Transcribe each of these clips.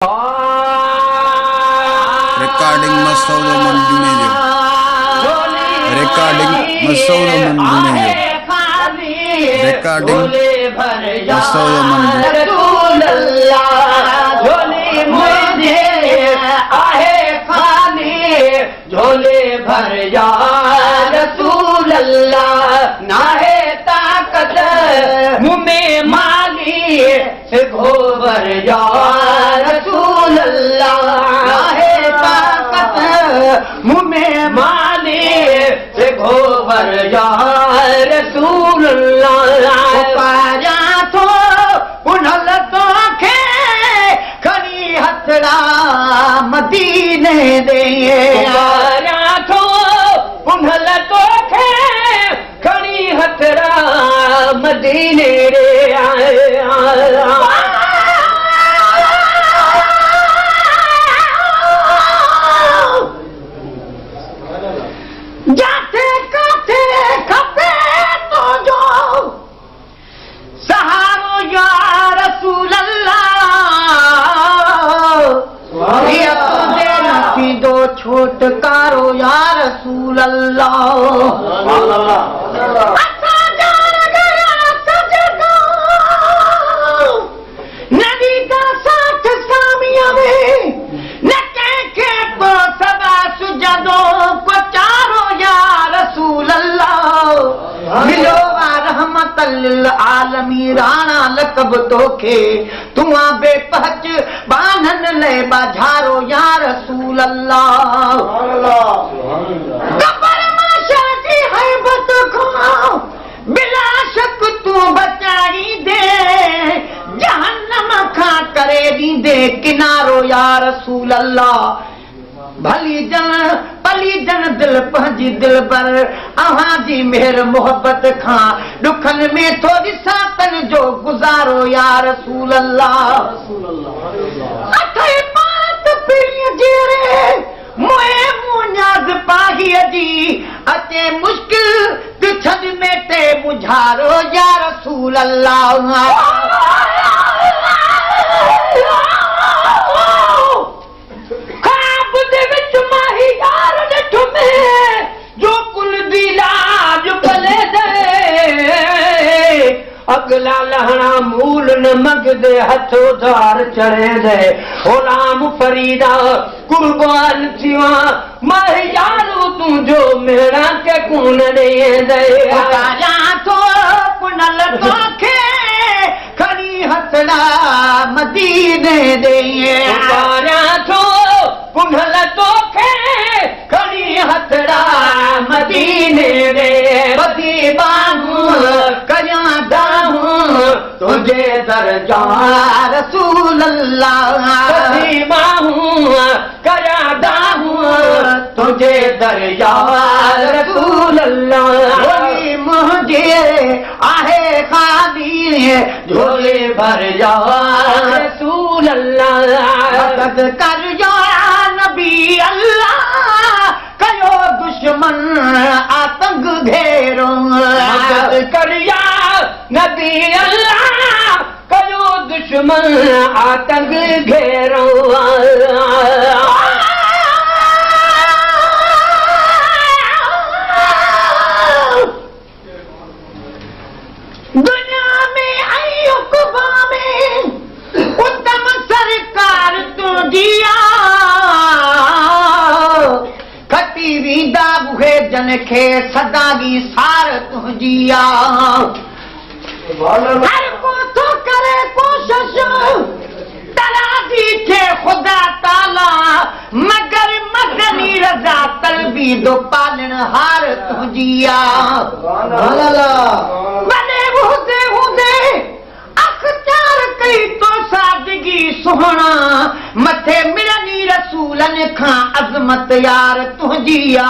Recording Masaudo Mandunejo. Recording Masaudo Mandunejo. Recording Masaudo Mandunejo. झोले भर जा रसूल अल्लाह ना है ताकत मुँह में माली से घोबर जा रसूल अल्लाह ना है ताकत मुँह में माली से घोबर जा रसूल अल्लाह पाया तो उन्हल तो खे खड़ी हथड़ा मदीने दे उन्हल तो खे खड़ी हथड़ा मदीने रे जाते काते खपे तो जो सहारो या रसूल अल्लाह दो छोटकारो या रसूल अल्लाह नबी का साथ सामिया में न के तो सदा सुजदो को चारो या रसूल अल्लाह मिलो रहमतल आलमी राणा लकब तोखे तुआ बेपहच बानन ले बाजारो या रसूल अल्लाह कबर माशा की हैबत को बिला शक तू बचाई दे जहन्नम खा करे दी दे किनारो या रसूल अल्लाह भली जन पली जन दिल पंहिंजी दिल पर अहां जी मेहर मोहब्बत खां दुखन में थोड़ी सातन जो गुजारो या रसूल अल्लाह अथे पात पीड़ी जेरे मोए मुन्याज पाही जी अचे मुश्किल किछद में ते बुझारो या रसूल अल्लाह जो कुल दिलाज पले दे अगला लहना मूल न मग दे हथो धार चढ़े दे गुलाम फरीदा कुर्बान थिवा मां यारो तू जो मेरा के कून दे दे या तो पुनल तोखे खड़ी हथड़ा मदीने दे या तो पुनल तोखे खड़ी हथड़ा मदीने रे बदी बाहूं कया दाहूं तुझे दरजा रसूल अल्लाह बदी बाहूं कया दाहूं तुझे दरजा रसूल अल्लाह मुझे आहे खादी झोले भर जा रसूल अल्लाह मदद कर जा नबी अल्लाह कयो दुश्मन आतंक घेरो मदद करिया नबी अल्लाह कयो दुश्मन आतंक घेरो दुनिया में अयुकबा में उत्तम सरकार तो जिया खटी वींदा बुहे जन खे सदागी सार तुंहिंजिया हर को तो करे कोशिश तराजी थे खुदा ताला मगर मदनी रजा तलबी दो पालन हार तुंहिंजिया बने हुदे हुदे अख्तियार कई तो सादगी सुहणा मथे मिलनी रसूलन खां अज़मत यार तुंहिंजिया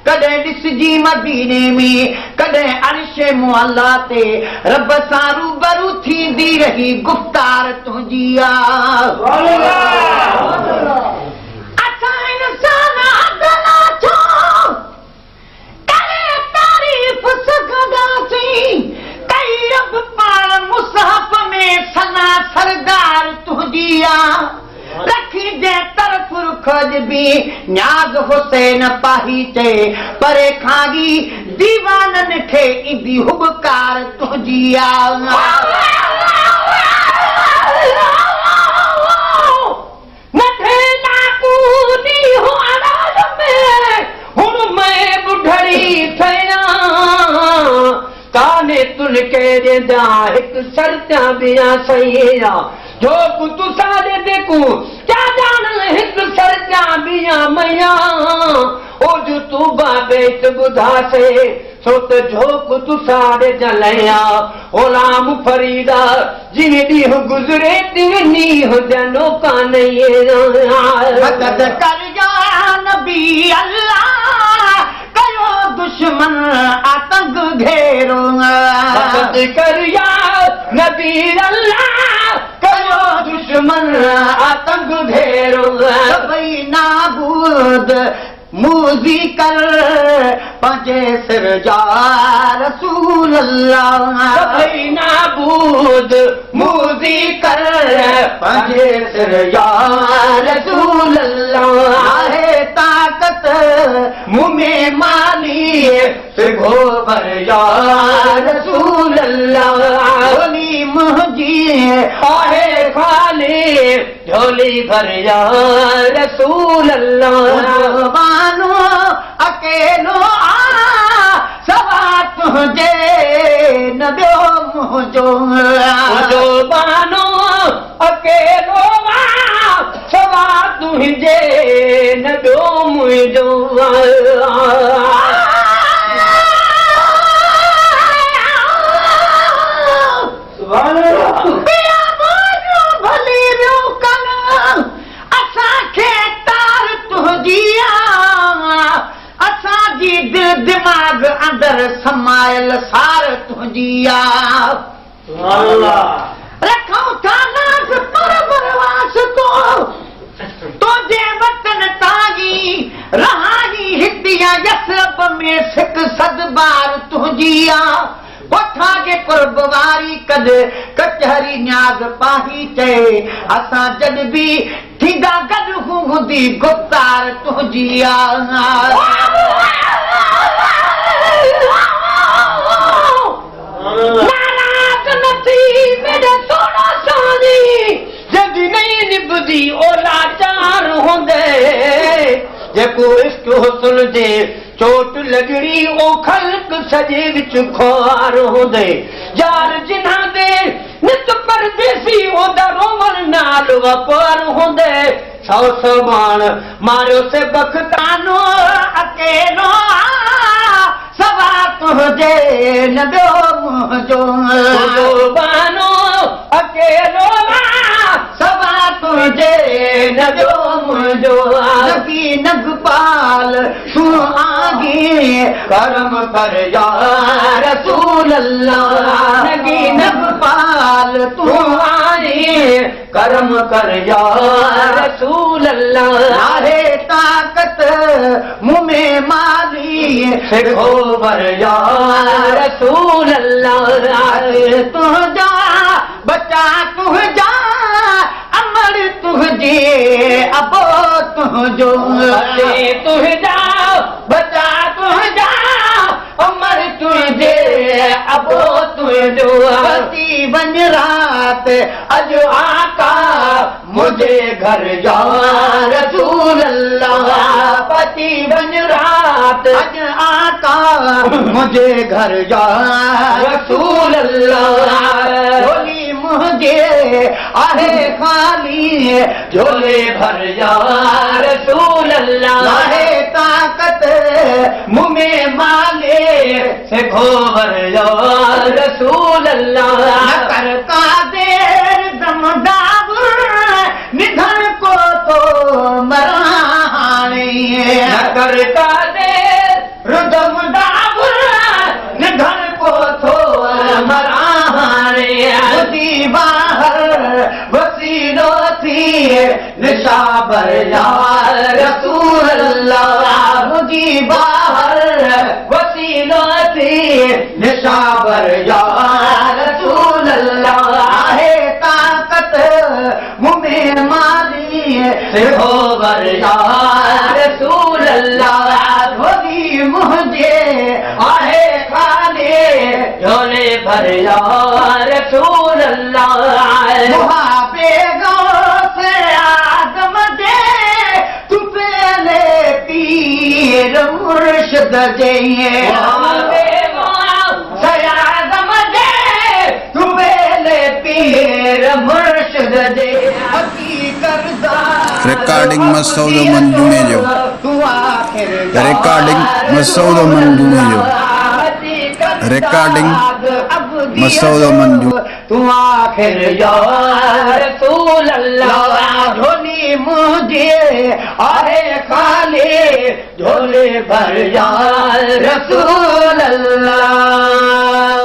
कॾहिं ॾिसजी मदीने में कॾहिं अर्श मुअल्ला ते रब सां रूबरू थींदी रही गुफ़्तार तुंहिंजिया असां इंसान अदला छो करे तारीफ़ सघंदासीं कई रब पाण मुसहफ़ में सना सरदार तुंहिंजिया खोज भी न्याज हुसैन पाही चे परे खागी दीवानन खे इंदी हुबकार तुझी आ मथे नाकूनी हो आवाज में हुन मैं बुढ़ड़ी थया काने तुन के देंदा एक सरत्या बिया सैया जो कु तू सारे देखू क्या जान एक सरत्या बिया मैया ओ जो तू बाबे त बुधा से सो त जो कु तू सारे जलया ओलाम फरीदा जिने दी हो गुजरे तिनी हो जनो काने मदद कर या नबी अल्लाह कयो दुश्मन आतंक घेरो मदद कर या नबी अल्लाह कयो दुश्मन आतंक घेरो सभई नाबूद मूजी कर पंजे सिर जा रसूल अल्लाह सभई नाबूद मूजी कर पंजे सिर जा रसूल अल्लाह आहे ताकत मुँह में माली सिगो भर या रसूल अल्लाह झोली मुझी आहे खाली झोली भर या रसूल अल्लाह मानो अकेलो सवा तुझे न ॿियो मुंहिंजो बानो अकेलो सवा तुंहिंजे न ॿियो मुंहिंजो भली ॿियो कन असांखे तार तुंहिंजी असांजी दिल दिमाग़ अंदरि समायल सार तुंहिंजी रखूं था नाज़ पर बरवास तो तुंहिंजे वतन ताजी रहानी हितिया यसरब में सिक सदबार तुंहिंजी कोठा जे कुर्ब वारी कद कचहरी न्याज़ पाही चए असां जॾ बि थींदा गॾु हूंदी गुप्तार तुंहिंजी नाराज़ न थी मेरे सोना सानी जॾहिं नहीं निभदी ओला चार हूंदे जेको इश्क हुस्न जे चोट लॻड़ी ओ ख़ल्क सॼे विच ख़्वार हूंदे यार जिन्हा दे नित परदेसी ओदा रोमन नाल वपार हूंदे सौ समान मारियो से बख़तानो अकेलो सवा तुंहिंजे न ॿियो मुंहिंजो बानो अकेलो सवा तुंहिंजे न ॿियो मुंहिंजो नबी नगपाल तूं आगे करम कर या रसूल अल्लाह नबी नगपाल तूं आगे करम कर या रसूल अल्लाह आहे ताकत मुँह में माली सिखो बर या रसूल अल्लाह तुझा बचा तुझा अमर तुझे अबो तुझो तुझा बचा तुझा अमर तुझे अबो तुझो पति बन रात अज आका मुझे घर जा रसूल अल्लाह पति बन रात अज आका मुझे घर जा रसूल अल्लाह झोली मुझे आहे खाली झोले भर जा रसूल अल्लाह आहे ताकत मुँह में माले से भर जा रसूल अल्लाह न कर का देर दमदाब निधन को तो मराने न करता दे रुदम दाब निधन को तो मराने उसी बाहर वसीलो थी निशा भर जा रसूल अल्लाह मुझी बाहर वसीलो थी निशा भर जा रसूल अल्लाह है ताकत मुँह में माली हो वर या रसूल अल्लाह धोनी मुझे आहे खाली झोले भर या रसूल अल्लाह मुहाबे गो से आदम दे तू पहले पीर मुर्शद जइए आदम दे तू पहले पीर मुर्शद जे हकीकत Recording Masaudo Mandunejo. तू आखिर Recording Masaudo Mandunejo. Recording Masaudo Mandunejo. तू आखिर या रसूल अल्लाह धोनी मुझे आहे खाली झोले भर या रसूल अल्लाह